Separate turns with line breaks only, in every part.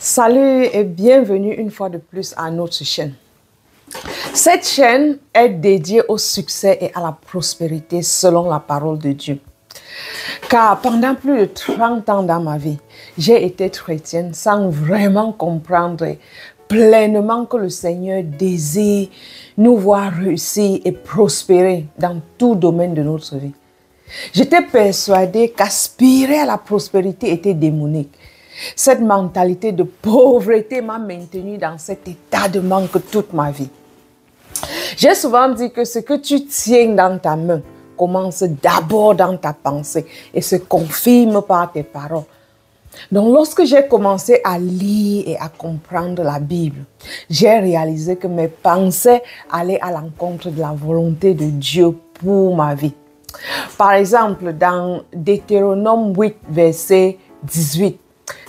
Salut et bienvenue une fois de plus à notre chaîne. Cette chaîne est dédiée au succès et à la prospérité selon la parole de Dieu. Car pendant plus de 30 ans dans ma vie, j'ai été chrétienne sans vraiment comprendre pleinement que le Seigneur désire nous voir réussir et prospérer dans tout domaine de notre vie. J'étais persuadée qu'aspirer à la prospérité était démonique. Cette mentalité de pauvreté m'a maintenue dans cet état de manque toute ma vie. J'ai souvent dit que ce que tu tiens dans ta main commence d'abord dans ta pensée et se confirme par tes paroles. Donc lorsque j'ai commencé à lire et à comprendre la Bible, j'ai réalisé que mes pensées allaient à l'encontre de la volonté de Dieu pour ma vie. Par exemple, dans Deutéronome 8, verset 18,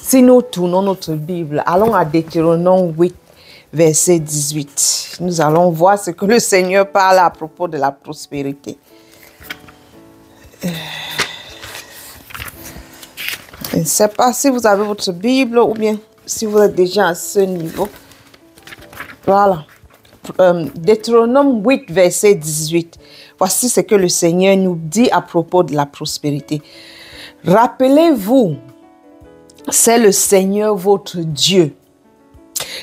si nous tournons notre Bible, allons à Deutéronome 8, verset 18. Nous allons voir ce que le Seigneur parle à propos de la prospérité. Je ne sais pas si vous avez votre Bible ou bien si vous êtes déjà à ce niveau. Voilà. Deutéronome 8, verset 18. Voici ce que le Seigneur nous dit à propos de la prospérité. Rappelez-vous, c'est le Seigneur votre Dieu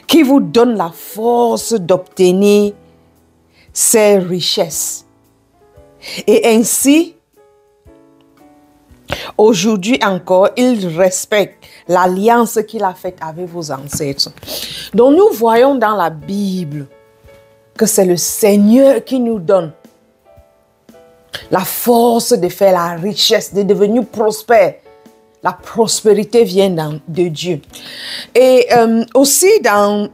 qui vous donne la force d'obtenir ses richesses. Et ainsi, aujourd'hui encore, il respecte l'alliance qu'il a faite avec vos ancêtres. Donc nous voyons dans la Bible que c'est le Seigneur qui nous donne la force de faire la richesse, de devenir prospère. La prospérité vient de Dieu. Et aussi dans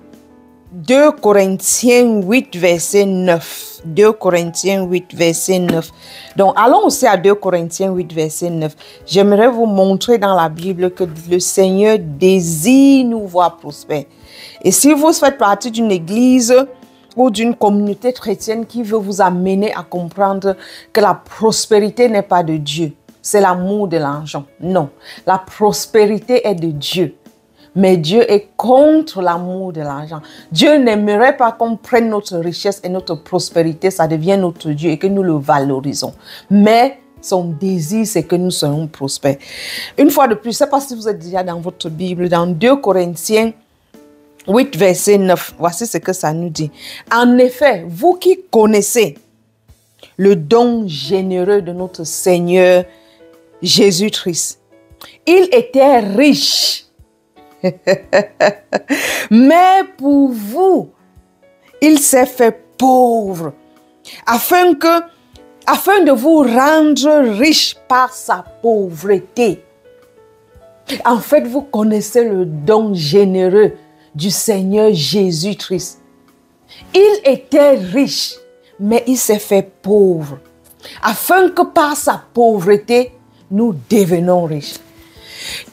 2 Corinthiens 8, verset 9. 2 Corinthiens 8, verset 9. Donc, allons aussi à 2 Corinthiens 8, verset 9. J'aimerais vous montrer dans la Bible que le Seigneur désire nous voir prospères. Et si vous faites partie d'une église ou d'une communauté chrétienne qui veut vous amener à comprendre que la prospérité n'est pas de Dieu, c'est l'amour de l'argent. Non, la prospérité est de Dieu. Mais Dieu est contre l'amour de l'argent. Dieu n'aimerait pas qu'on prenne notre richesse et notre prospérité, ça devient notre Dieu et que nous le valorisons. Mais son désir, c'est que nous soyons prospères. Une fois de plus, je ne sais pas si vous êtes déjà dans votre Bible, dans 2 Corinthiens 8, verset 9. Voici ce que ça nous dit. En effet, vous qui connaissez le don généreux de notre Seigneur Jésus-Christ, il était riche. Mais pour vous, il s'est fait pauvre afin de vous rendre riche par sa pauvreté. En fait, vous connaissez le don généreux du Seigneur Jésus-Christ. Il était riche, mais il s'est fait pauvre afin que par sa pauvreté, nous devenons riches.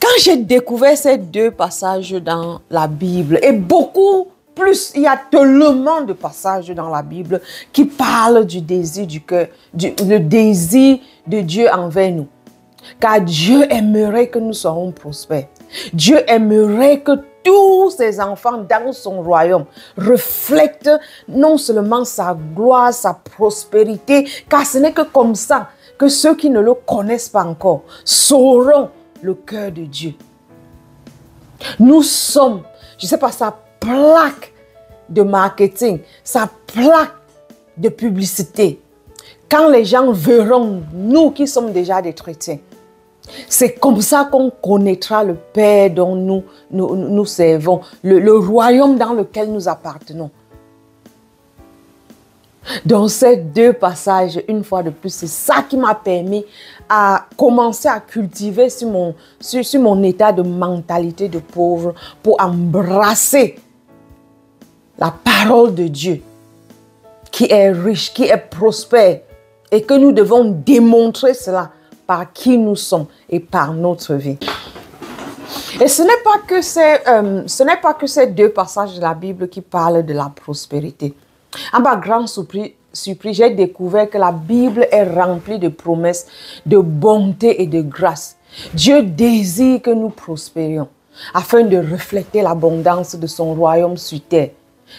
Quand j'ai découvert ces deux passages dans la Bible, et beaucoup plus, il y a tellement de passages dans la Bible qui parlent du désir du cœur, le désir de Dieu envers nous. Car Dieu aimerait que nous soyons prospères. Dieu aimerait que tous ses enfants dans son royaume reflètent non seulement sa gloire, sa prospérité, car ce n'est que comme ça que ceux qui ne le connaissent pas encore sauront le cœur de Dieu. Nous sommes, je ne sais pas, sa plaque de marketing, sa plaque de publicité. Quand les gens verront, nous qui sommes déjà des chrétiens, c'est comme ça qu'on connaîtra le Père dont nous servons, le royaume dans lequel nous appartenons. Dans ces deux passages, une fois de plus, c'est ça qui m'a permis à commencer à cultiver sur mon état de mentalité de pauvre pour embrasser la parole de Dieu qui est riche, qui est prospère et que nous devons démontrer cela par qui nous sommes et par notre vie. Et ce n'est pas que ces deux passages de la Bible qui parlent de la prospérité. À ma grande surprise, j'ai découvert que la Bible est remplie de promesses, de bonté et de grâce. Dieu désire que nous prospérions. afin de refléter l'abondance de son royaume sur terre.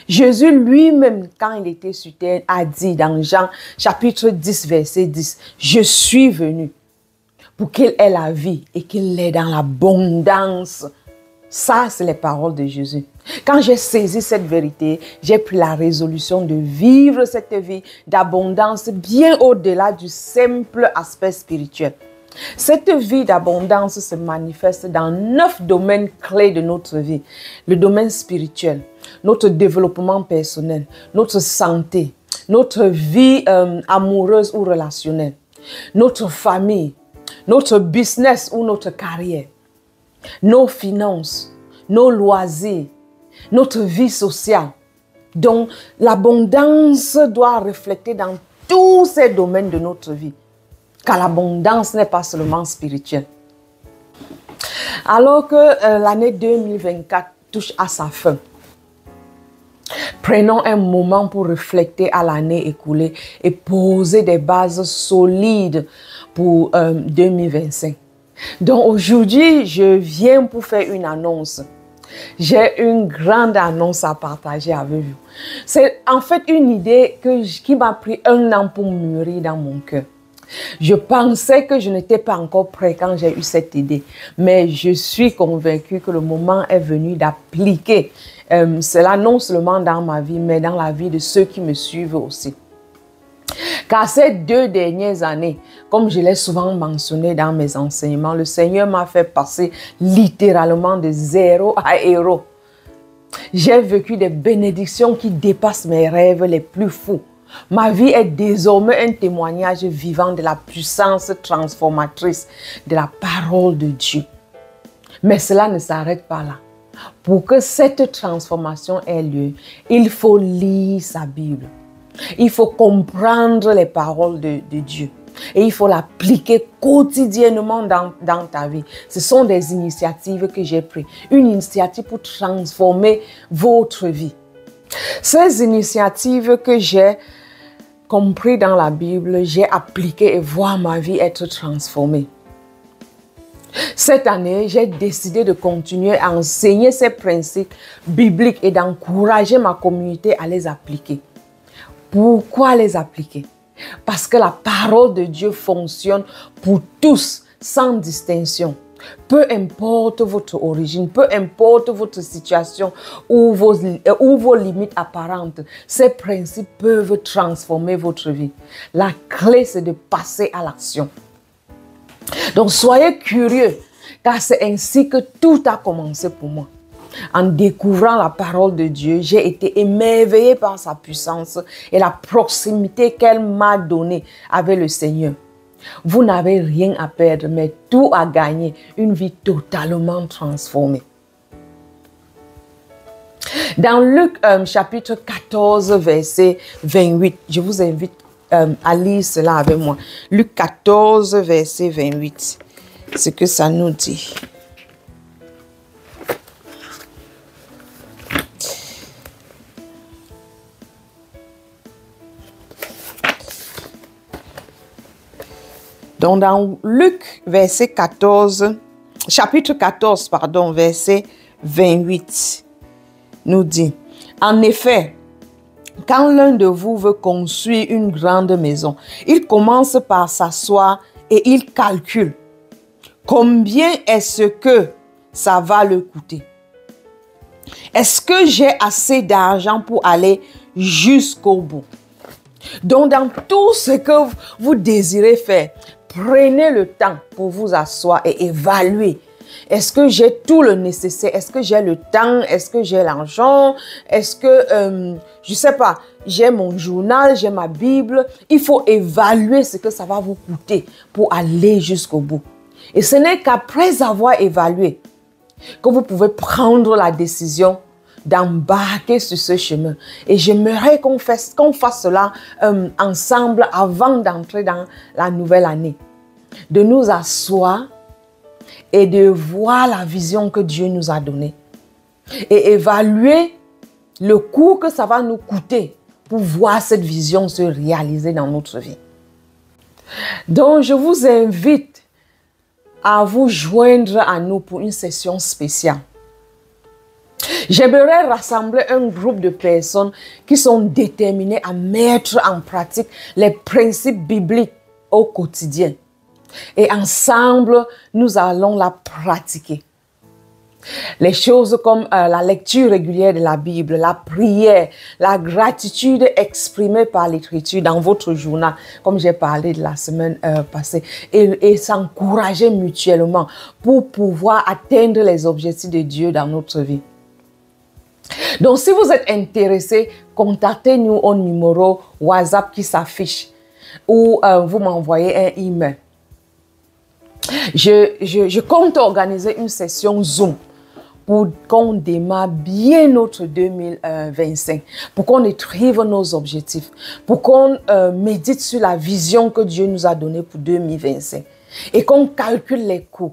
Jésus lui-même, quand il était sur terre, a dit dans Jean chapitre 10, verset 10, « Je suis venu pour qu'il ait la vie et qu'il l'ait dans l'abondance. » Ça, c'est les paroles de Jésus. Quand j'ai saisi cette vérité, j'ai pris la résolution de vivre cette vie d'abondance bien au-delà du simple aspect spirituel. Cette vie d'abondance se manifeste dans 9 domaines clés de notre vie. Le domaine spirituel, notre développement personnel, notre santé, notre vie amoureuse ou relationnelle, notre famille, notre business ou notre carrière, nos finances, nos loisirs, notre vie sociale. Donc, l'abondance doit refléter dans tous ces domaines de notre vie. Car l'abondance n'est pas seulement spirituelle. Alors que l'année 2024 touche à sa fin, prenons un moment pour réfléchir à l'année écoulée et poser des bases solides pour 2025. Donc aujourd'hui, je viens pour faire une annonce. J'ai une grande annonce à partager avec vous. C'est en fait une idée qui m'a pris 1 an pour mûrir dans mon cœur. Je pensais que je n'étais pas encore prêt quand j'ai eu cette idée, mais je suis convaincue que le moment est venu d'appliquer cela non seulement dans ma vie, mais dans la vie de ceux qui me suivent aussi. Car ces 2 dernières années, comme je l'ai souvent mentionné dans mes enseignements, le Seigneur m'a fait passer littéralement de 0 à héros. J'ai vécu des bénédictions qui dépassent mes rêves les plus fous. Ma vie est désormais un témoignage vivant de la puissance transformatrice de la parole de Dieu. Mais cela ne s'arrête pas là. Pour que cette transformation ait lieu, il faut lire sa Bible. Il faut comprendre les paroles de Dieu. Et il faut l'appliquer quotidiennement dans ta vie. Ce sont des initiatives que j'ai prises. Une initiative pour transformer votre vie. Ces initiatives que j'ai compris dans la Bible, j'ai appliqué et voir ma vie être transformée. Cette année, j'ai décidé de continuer à enseigner ces principes bibliques et d'encourager ma communauté à les appliquer. Pourquoi les appliquer? Parce que la parole de Dieu fonctionne pour tous, sans distinction. Peu importe votre origine, peu importe votre situation ou vos limites apparentes, ces principes peuvent transformer votre vie. La clé, c'est de passer à l'action. Donc, soyez curieux, car c'est ainsi que tout a commencé pour moi. En découvrant la parole de Dieu, j'ai été émerveillée par sa puissance et la proximité qu'elle m'a donnée avec le Seigneur. Vous n'avez rien à perdre, mais tout à gagner, une vie totalement transformée. Dans Luc chapitre 14, verset 28, je vous invite à lire cela avec moi. Luc 14, verset 28, ce que ça nous dit. Donc, dans Luc, chapitre 14, pardon, verset 28, nous dit, « En effet, quand l'un de vous veut construire une grande maison, il commence par s'asseoir et il calcule combien est-ce que ça va le coûter. Est-ce que j'ai assez d'argent pour aller jusqu'au bout? » Donc, dans tout ce que vous désirez faire, prenez le temps pour vous asseoir et évaluer. Est-ce que j'ai tout le nécessaire? Est-ce que j'ai le temps? Est-ce que j'ai l'argent? Est-ce que, je ne sais pas, j'ai mon journal, j'ai ma Bible? Il faut évaluer ce que ça va vous coûter pour aller jusqu'au bout. Et ce n'est qu'après avoir évalué que vous pouvez prendre la décision d'embarquer sur ce chemin. Et j'aimerais qu'on fasse cela ensemble avant d'entrer dans la nouvelle année. De nous asseoir et de voir la vision que Dieu nous a donnée. Et évaluer le coût que ça va nous coûter pour voir cette vision se réaliser dans notre vie. Donc, je vous invite à vous joindre à nous pour une session spéciale. J'aimerais rassembler un groupe de personnes qui sont déterminées à mettre en pratique les principes bibliques au quotidien. Et ensemble, nous allons la pratiquer. Les choses comme la lecture régulière de la Bible, la prière, la gratitude exprimée par l'écriture dans votre journal, comme j'ai parlé de la semaine passée, et s'encourager mutuellement pour pouvoir atteindre les objectifs de Dieu dans notre vie. Donc, si vous êtes intéressé, contactez-nous au numéro WhatsApp qui s'affiche ou vous m'envoyez un email. Je compte organiser une session Zoom pour qu'on démarre bien notre 2025, pour qu'on écrive nos objectifs, pour qu'on médite sur la vision que Dieu nous a donnée pour 2025 et qu'on calcule les coûts.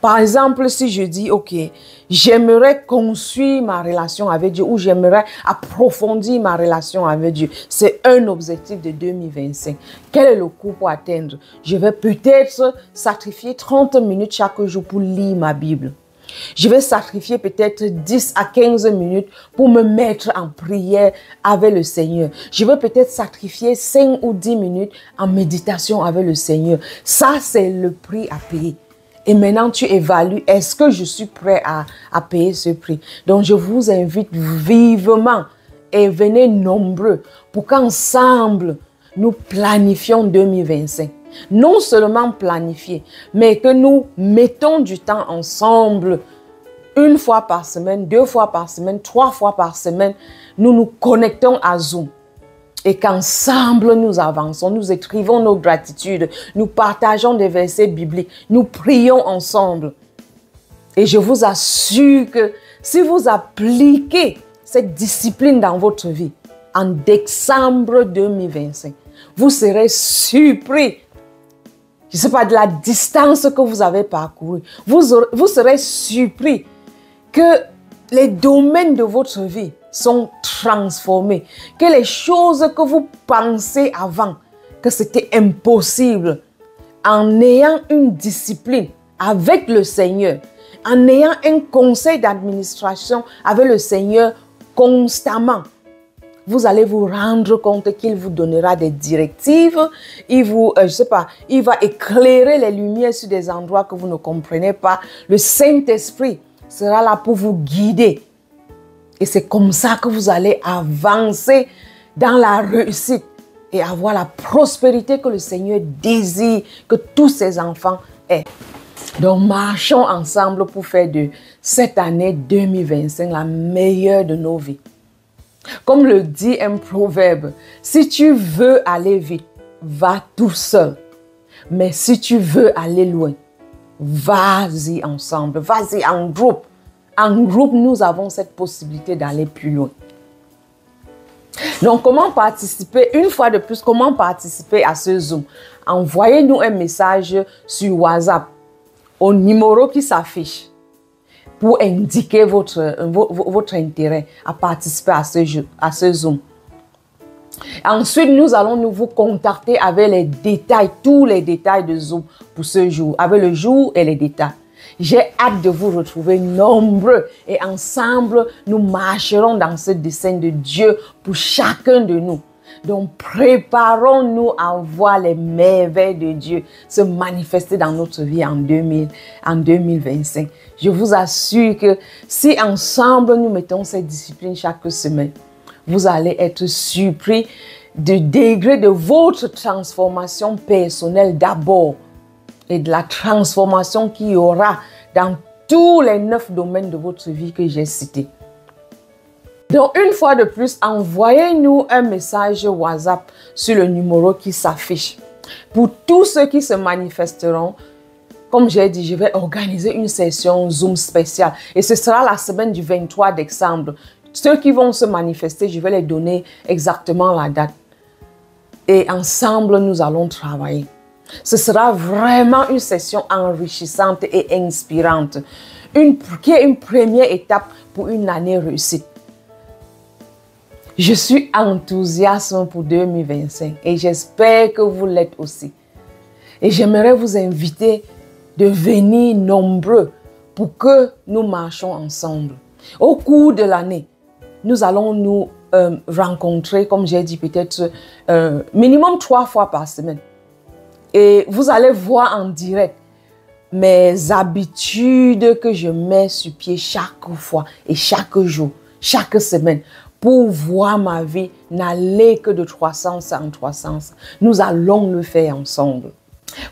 Par exemple, si je dis, ok, j'aimerais construire ma relation avec Dieu ou j'aimerais approfondir ma relation avec Dieu, c'est un objectif de 2025. Quel est le coût pour atteindre? Je vais peut-être sacrifier 30 minutes chaque jour pour lire ma Bible. Je vais sacrifier peut-être 10 à 15 minutes pour me mettre en prière avec le Seigneur. Je vais peut-être sacrifier 5 ou 10 minutes en méditation avec le Seigneur. Ça, c'est le prix à payer. Et maintenant, tu évalues, est-ce que je suis prêt à payer ce prix? Donc, je vous invite vivement et venez nombreux pour qu'ensemble, nous planifions 2025. Non seulement planifier, mais que nous mettons du temps ensemble, une fois par semaine, 2 fois par semaine, 3 fois par semaine, nous nous connectons à Zoom. Et qu'ensemble nous avançons, nous écrivons nos gratitudes, nous partageons des versets bibliques, nous prions ensemble. Et je vous assure que si vous appliquez cette discipline dans votre vie, en décembre 2025, vous serez surpris. Je ne sais pas, de la distance que vous avez parcourue. Vous serez surpris que les domaines de votre vie sont transformés. Que les choses que vous pensez avant, que c'était impossible, en ayant une discipline avec le Seigneur, en ayant un conseil d'administration avec le Seigneur constamment, vous allez vous rendre compte qu'il vous donnera des directives, il va éclairer les lumières sur des endroits que vous ne comprenez pas. Le Saint-Esprit sera là pour vous guider. Et c'est comme ça que vous allez avancer dans la réussite et avoir la prospérité que le Seigneur désire que tous ses enfants aient. Donc, marchons ensemble pour faire de cette année 2025 la meilleure de nos vies. Comme le dit un proverbe, si tu veux aller vite, va tout seul. Mais si tu veux aller loin, vas-y ensemble, vas-y en groupe. En groupe, nous avons cette possibilité d'aller plus loin. Donc, comment participer? Une fois de plus, comment participer à ce Zoom? Envoyez-nous un message sur WhatsApp au numéro qui s'affiche pour indiquer votre intérêt à participer à ce Zoom. Ensuite, nous allons vous contacter avec les détails, tous les détails de Zoom pour ce jour, avec le jour et les détails. J'ai hâte de vous retrouver nombreux et ensemble, nous marcherons dans ce dessein de Dieu pour chacun de nous. Donc, préparons-nous à voir les merveilles de Dieu se manifester dans notre vie en 2025. Je vous assure que si ensemble nous mettons cette discipline chaque semaine, vous allez être surpris du degré de votre transformation personnelle d'abord et de la transformation qu'il y aura dans tous les 9 domaines de votre vie que j'ai cités. Donc, une fois de plus, envoyez-nous un message WhatsApp sur le numéro qui s'affiche. Pour tous ceux qui se manifesteront, comme j'ai dit, je vais organiser une session Zoom spéciale. Et ce sera la semaine du 23 décembre. Ceux qui vont se manifester, je vais les donner exactement la date. Et ensemble, nous allons travailler. Ce sera vraiment une session enrichissante et inspirante. Qui est une première étape pour une année réussite. Je suis enthousiaste pour 2025 et j'espère que vous l'êtes aussi. Et j'aimerais vous inviter de venir nombreux pour que nous marchions ensemble. Au cours de l'année, nous allons nous rencontrer, comme j'ai dit, peut-être minimum 3 fois par semaine. Et vous allez voir en direct mes habitudes que je mets sur pied chaque fois et chaque jour, chaque semaine, pour voir ma vie n'aller que de 300 en 300. Nous allons le faire ensemble.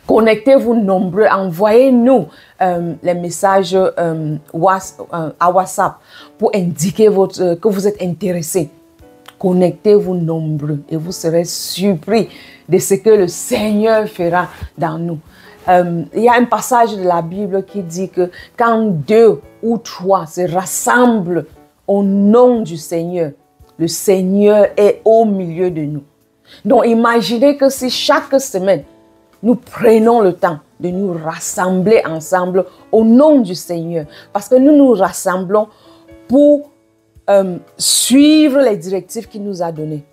Connectez-vous nombreux, envoyez-nous les messages à WhatsApp pour indiquer que vous êtes intéressés. Connectez-vous nombreux et vous serez surpris de ce que le Seigneur fera dans nous. Il y a un passage de la Bible qui dit que quand 2 ou 3 se rassemblent au nom du Seigneur, le Seigneur est au milieu de nous. Donc imaginez que si chaque semaine, nous prenons le temps de nous rassembler ensemble au nom du Seigneur. Parce que nous nous rassemblons pour suivre les directives qu'il nous a données.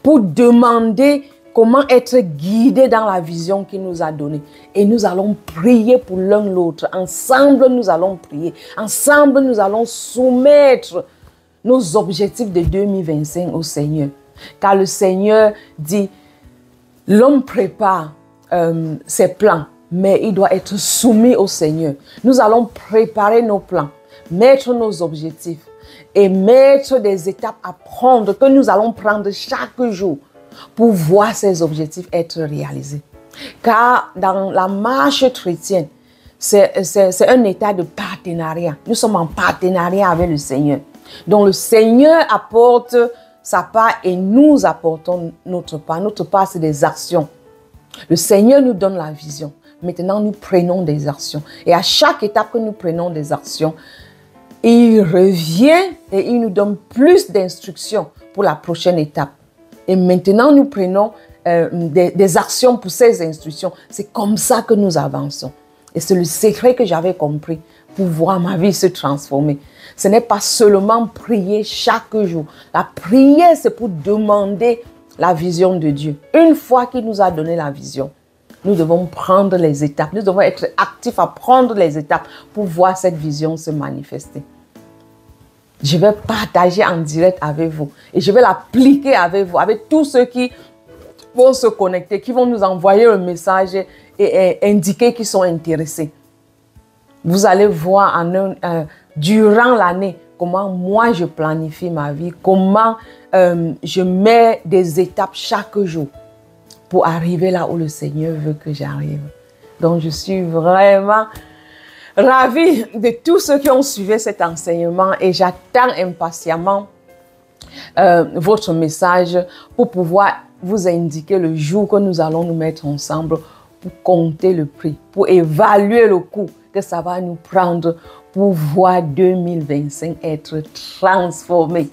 Pour demander comment être guidés dans la vision qu'il nous a donnée. Et nous allons prier pour l'un l'autre. Ensemble, nous allons prier. Ensemble, nous allons soumettre nos objectifs de 2025 au Seigneur. Car le Seigneur dit, l'homme prépare ses plans, mais il doit être soumis au Seigneur. Nous allons préparer nos plans, mettre nos objectifs et mettre des étapes à prendre que nous allons prendre chaque jour pour voir ces objectifs être réalisés. Car dans la marche chrétienne, c'est un état de partenariat. Nous sommes en partenariat avec le Seigneur. Donc le Seigneur apporte sa part et nous apportons notre part. Notre part, c'est des actions. Le Seigneur nous donne la vision. Maintenant, nous prenons des actions. Et à chaque étape que nous prenons des actions, il revient et il nous donne plus d'instructions pour la prochaine étape. Et maintenant, nous prenons des actions pour ces instructions. C'est comme ça que nous avançons. Et c'est le secret que j'avais compris pour voir ma vie se transformer. Ce n'est pas seulement prier chaque jour. La prière, c'est pour demander la vision de Dieu. Une fois qu'il nous a donné la vision, nous devons prendre les étapes. Nous devons être actifs à prendre les étapes pour voir cette vision se manifester. Je vais partager en direct avec vous et je vais l'appliquer avec vous, avec tous ceux qui vont se connecter, qui vont nous envoyer un message et indiquer qu'ils sont intéressés. Vous allez voir durant l'année comment moi je planifie ma vie, comment je mets des étapes chaque jour pour arriver là où le Seigneur veut que j'arrive. Donc je suis vraiment ravie de tous ceux qui ont suivi cet enseignement et j'attends impatiemment votre message pour pouvoir vous indiquer le jour que nous allons nous mettre ensemble pour compter le prix, pour évaluer le coût que ça va nous prendre pour voir 2025 être transformé.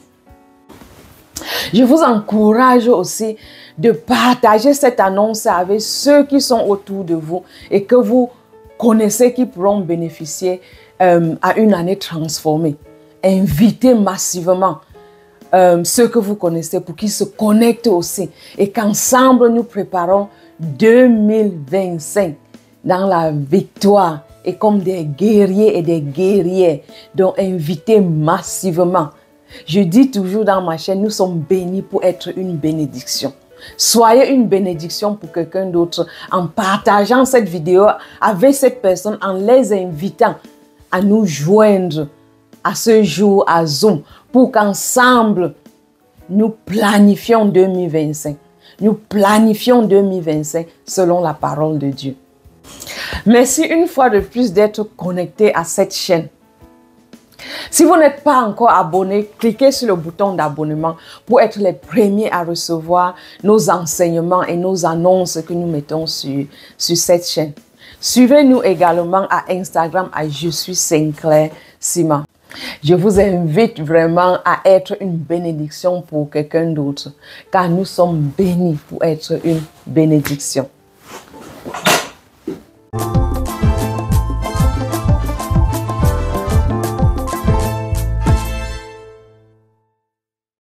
Je vous encourage aussi de partager cette annonce avec ceux qui sont autour de vous et que vous connaissez qui pourront bénéficier à une année transformée. Invitez massivement ceux que vous connaissez pour qu'ils se connectent aussi et qu'ensemble nous préparons 2025 dans la victoire et comme des guerriers et des guerrières. Donc invitez massivement. Je dis toujours dans ma chaîne, nous sommes bénis pour être une bénédiction. Soyez une bénédiction pour quelqu'un d'autre en partageant cette vidéo avec cette personne, en les invitant à nous joindre à ce jour à Zoom pour qu'ensemble nous planifions 2025. Nous planifions 2025 selon la parole de Dieu. Merci une fois de plus d'être connecté à cette chaîne. Si vous n'êtes pas encore abonné, cliquez sur le bouton d'abonnement pour être les premiers à recevoir nos enseignements et nos annonces que nous mettons sur cette chaîne. Suivez-nous également à Instagram à Je suis Sinclair Sima. Je vous invite vraiment à être une bénédiction pour quelqu'un d'autre, car nous sommes bénis pour être une bénédiction.